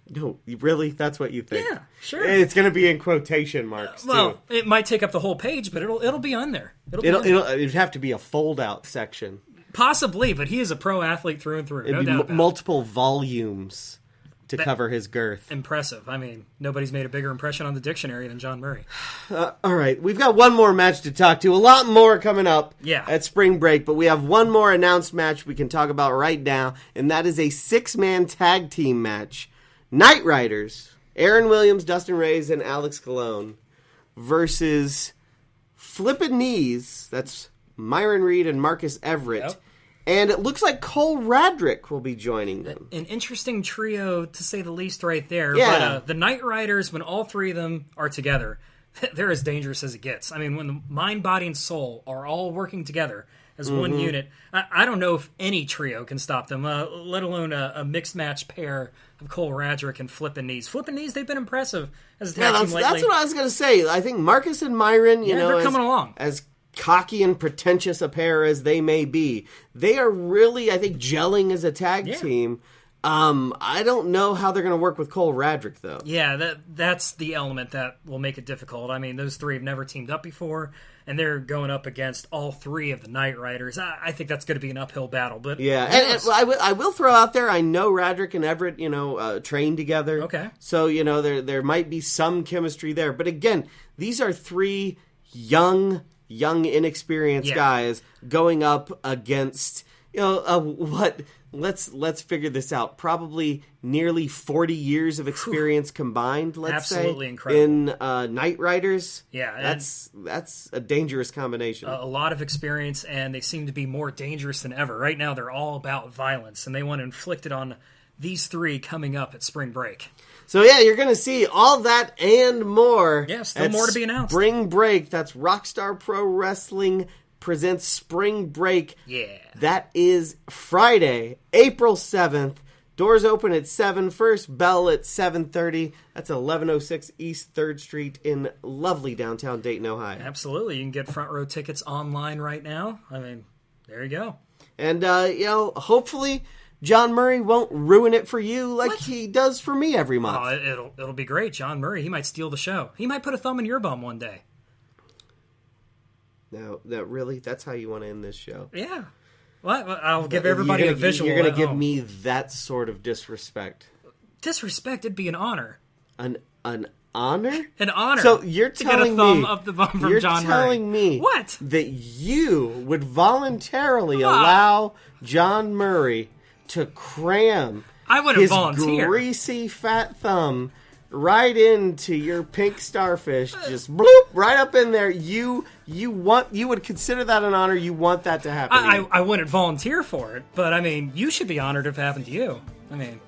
Speaker 2: No, really? That's what you think?
Speaker 3: Yeah, sure.
Speaker 2: And it's going to be in quotation marks,
Speaker 3: well,
Speaker 2: too.
Speaker 3: It might take up the whole page, but it'll be on there.
Speaker 2: It'd have to be a fold-out section.
Speaker 3: Possibly, but he is a pro athlete through and through.
Speaker 2: It'd be multiple volumes to cover his girth.
Speaker 3: Impressive. I mean, nobody's made a bigger impression on the dictionary than John Murray.
Speaker 2: All right, we've got one more match to talk to. A lot more coming up at Spring Break, but we have one more announced match we can talk about right now, and that is a 6-man tag team match. Night Riders, Aaron Williams, Dustin Reyes, and Alex Colon versus Flippin' Knees. That's Myron Reed and Marcus Everett. Yep. And it looks like Cole Radrick will be joining them.
Speaker 3: An interesting trio, to say the least, right there.
Speaker 2: Yeah.
Speaker 3: But the Night Riders, when all 3 of them are together, they're as dangerous as it gets. I mean, when the mind, body, and soul are all working together as one unit, I don't know if any trio can stop them, let alone a mixed match pair of Cole Radrick and Flippin' Knees. Flippin' Knees, they've been impressive as a tag team lately.
Speaker 2: That's what I was going to say. I think Marcus and Myron,
Speaker 3: they're coming along.
Speaker 2: As cocky and pretentious a pair as they may be, they are really, I think, gelling as a tag team. I don't know how they're going to work with Cole Radrick, though.
Speaker 3: Yeah, that's the element that will make it difficult. I mean, those 3 have never teamed up before, and they're going up against all 3 of the Night Riders. I think that's going to be an uphill battle. But
Speaker 2: yeah, and I will throw out there, I know Radrick and Everett, train together.
Speaker 3: Okay.
Speaker 2: So, there might be some chemistry there. But again, these are 3 young, inexperienced guys going up against, Let's figure this out. Probably nearly 40 years of experience combined, let's say.
Speaker 3: Absolutely incredible.
Speaker 2: In Night Riders.
Speaker 3: Yeah.
Speaker 2: That's a dangerous combination.
Speaker 3: A lot of experience, and they seem to be more dangerous than ever. Right now, they're all about violence, and they want to inflict it on these 3 coming up at Spring Break.
Speaker 2: So, yeah, you're going to see all that and more.
Speaker 3: Yeah, still more to be announced.
Speaker 2: Spring Break. That's Rockstar Pro Wrestling presents Spring Break.
Speaker 3: Yeah.
Speaker 2: That is Friday, April 7th. Doors open at 7. First bell at 7:30. That's 1106 East 3rd Street in lovely downtown Dayton, Ohio.
Speaker 3: Absolutely. You can get front row tickets online right now. I mean, there you go.
Speaker 2: And, hopefully John Murray won't ruin it for you like he does for me every month.
Speaker 3: Oh, it'll be great. John Murray, he might steal the show. He might put a thumb in your bum one day.
Speaker 2: No, really? That's how you want to end this show?
Speaker 3: Yeah. What? I'll give everybody a visual.
Speaker 2: You're going to give me that sort of disrespect.
Speaker 3: Disrespect? It'd be an honor.
Speaker 2: An honor?
Speaker 3: An honor.
Speaker 2: So you're telling
Speaker 3: to get a thumb
Speaker 2: me
Speaker 3: up the bum from
Speaker 2: you're
Speaker 3: John
Speaker 2: telling
Speaker 3: Murray.
Speaker 2: me
Speaker 3: What?
Speaker 2: that you would voluntarily allow John Murray to cram
Speaker 3: I wouldn't
Speaker 2: his
Speaker 3: volunteer.
Speaker 2: greasy fat thumb right into your pink starfish, just bloop right up in there. You would consider that an honor. You want that to happen.
Speaker 3: I wouldn't volunteer for it, but I mean, you should be honored if it happened to you. I mean,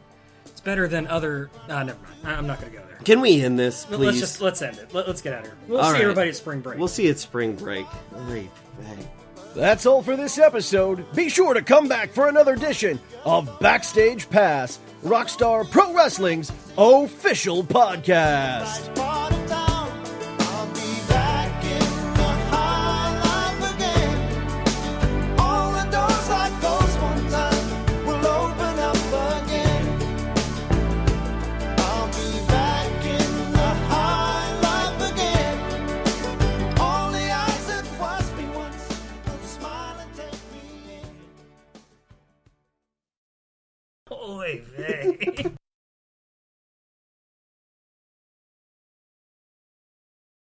Speaker 3: it's better than other. Never mind. I'm not going to go there.
Speaker 2: Can we end this, please?
Speaker 3: Let's end it. Let's get out of here. We'll
Speaker 2: All
Speaker 3: see
Speaker 2: right.
Speaker 3: everybody at spring break.
Speaker 2: We'll see you at spring break. Great.
Speaker 1: That's all for this episode. Be sure to come back for another edition of Backstage Pass, Rockstar Pro Wrestling's official podcast.
Speaker 3: Oy vey.